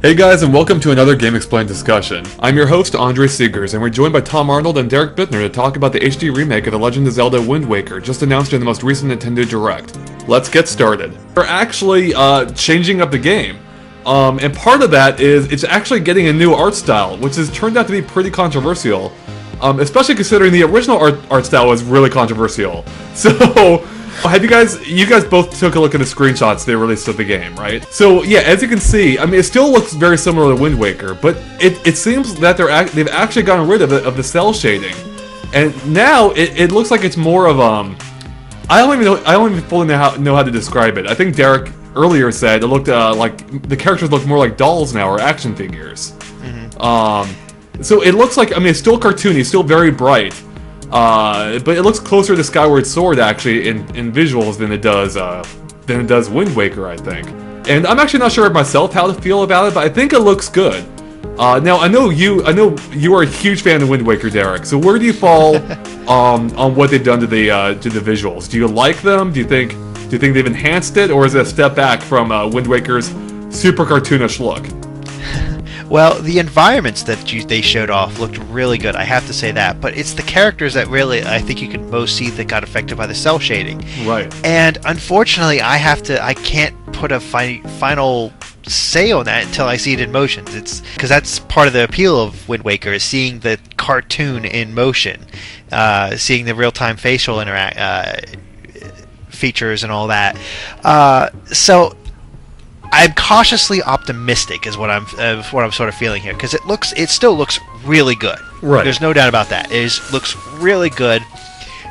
Hey guys, and welcome to another Game Explained discussion. I'm your host, Andre Seegers, and we're joined by Tom Arnold and Derek Bittner to talk about the HD remake of The Legend of Zelda Wind Waker, just announced in the most recent Nintendo Direct. Let's get started. We're actually changing up the game. And part of that is it's actually getting a new art style, which has turned out to be pretty controversial. Especially considering the original art style was really controversial. So, you guys both took a look at the screenshots they released of the game, right? So yeah, as you can see, I mean, it still looks very similar to Wind Waker, but it seems that they've actually gotten rid of the cell shading, and now it looks like it's more of I don't even fully know how to describe it. I think Derek earlier said it looked like the characters look more like dolls now or action figures. Mm-hmm. So it looks like, I mean, it's still cartoony, still very bright. But it looks closer to Skyward Sword actually in visuals than it does Wind Waker, I think. And I'm actually not sure myself how to feel about it, but I think it looks good. Now I know you are a huge fan of Wind Waker, Derek. So where do you fall on what they've done to the visuals? Do you like them? Do you think they've enhanced it, or is it a step back from Wind Waker's super cartoonish look? Well, the environments that they showed off looked really good, I have to say that. But it's the characters that really, I think you can most see that got affected by the cell shading. Right. And unfortunately, I can't put a final say on that until I see it in motion. It's because that's part of the appeal of Wind Waker, is seeing the cartoon in motion, seeing the real-time facial features and all that. So I'm cautiously optimistic, is what I'm sort of feeling here, because it still looks really good. Right. There's no doubt about that. It looks really good.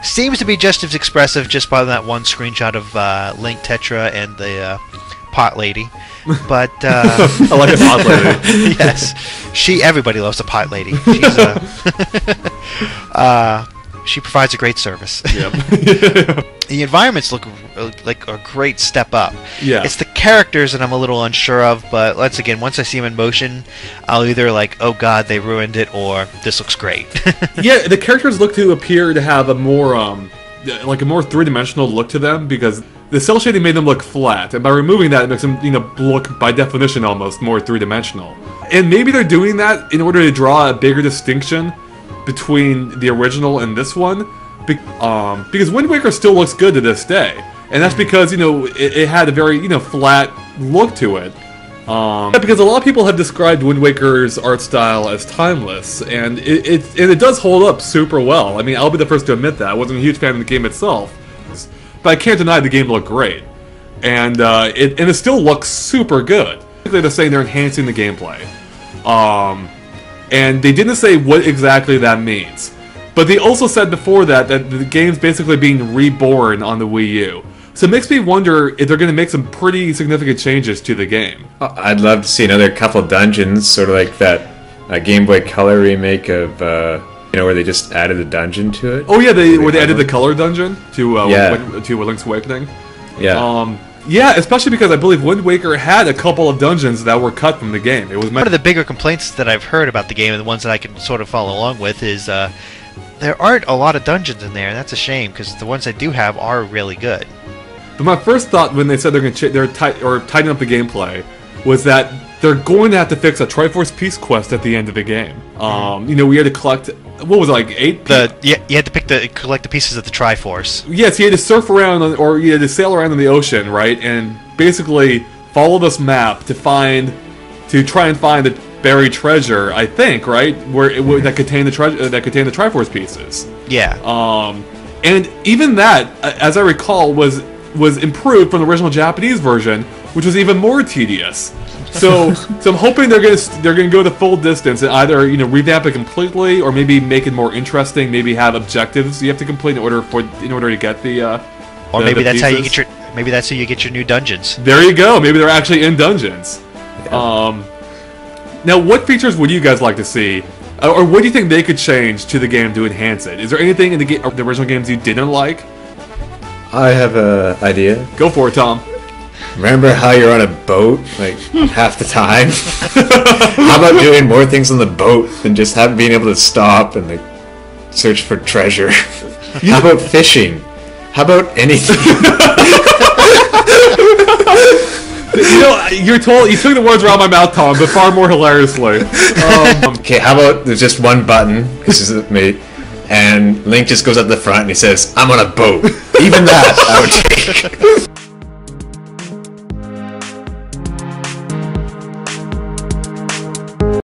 Seems to be just as expressive just by that one screenshot of Link, Tetra, and the pot lady. But I like a pot lady. Yes, everybody loves a pot lady. She provides a great service. Yep. The environments look like a great step up. Yeah. It's the characters that I'm a little unsure of, but once I see them in motion, I'll either like, oh god, they ruined it, or this looks great. Yeah, the characters appear to have a more three-dimensional look to them, because the cell shading made them look flat, and by removing that, it makes them, look by definition almost more three-dimensional. And maybe they're doing that in order to draw a bigger distinction between the original and this one, because Wind Waker still looks good to this day, and that's because it had a very flat look to it. Because a lot of people have described Wind Waker's art style as timeless, and it does hold up super well. I mean, I'll be the first to admit that. I wasn't a huge fan of the game itself, but I can't deny the game looked great, and it still looks super good. They're saying they're enhancing the gameplay. And they didn't say what exactly that means. But they also said before that the game's basically being reborn on the Wii U. So it makes me wonder if they're going to make some pretty significant changes to the game. I'd love to see another couple dungeons, sort of like that Game Boy Color remake of, where they just added a dungeon to it. Oh yeah, where they added the color dungeon to Link's Awakening. Yeah. Yeah, especially because I believe Wind Waker had a couple of dungeons that were cut from the game. It was one of the bigger complaints that I've heard about the game, and the ones that I can sort of follow along with, is there aren't a lot of dungeons in there, and that's a shame, because the ones I do have are really good. But my first thought when they said they're tightening up the gameplay was that they're going to have to fix a Triforce Peace quest at the end of the game. We had to collect, what was it, like 8? You had to collect the pieces of the Triforce. Yes, you had to surf around, or you had to sail around in the ocean, right? And basically follow this map to try and find the buried treasure, I think, right? That contained the Triforce pieces. Yeah. And even that, as I recall, was improved from the original Japanese version, which was even more tedious. So I'm hoping they're gonna go the full distance and either revamp it completely, or maybe make it more interesting. Maybe have objectives you have to complete in order to get the. Or maybe that's how you get your new dungeons. There you go. Maybe they're actually in dungeons. Yeah. Now, what features would you guys like to see, or what do you think they could change to the game to enhance it? Is there anything in the original games you didn't like? I have an idea. Go for it, Tom. Remember how you're on a boat, like, half the time? How about doing more things on the boat than just being able to stop and, like, search for treasure? How about fishing? How about anything? You took the words out of my mouth, Tom, but far more hilariously. Okay, how about there's just one button, this is me, and Link just goes up the front and he says, I'm on a boat. Even that, I would take.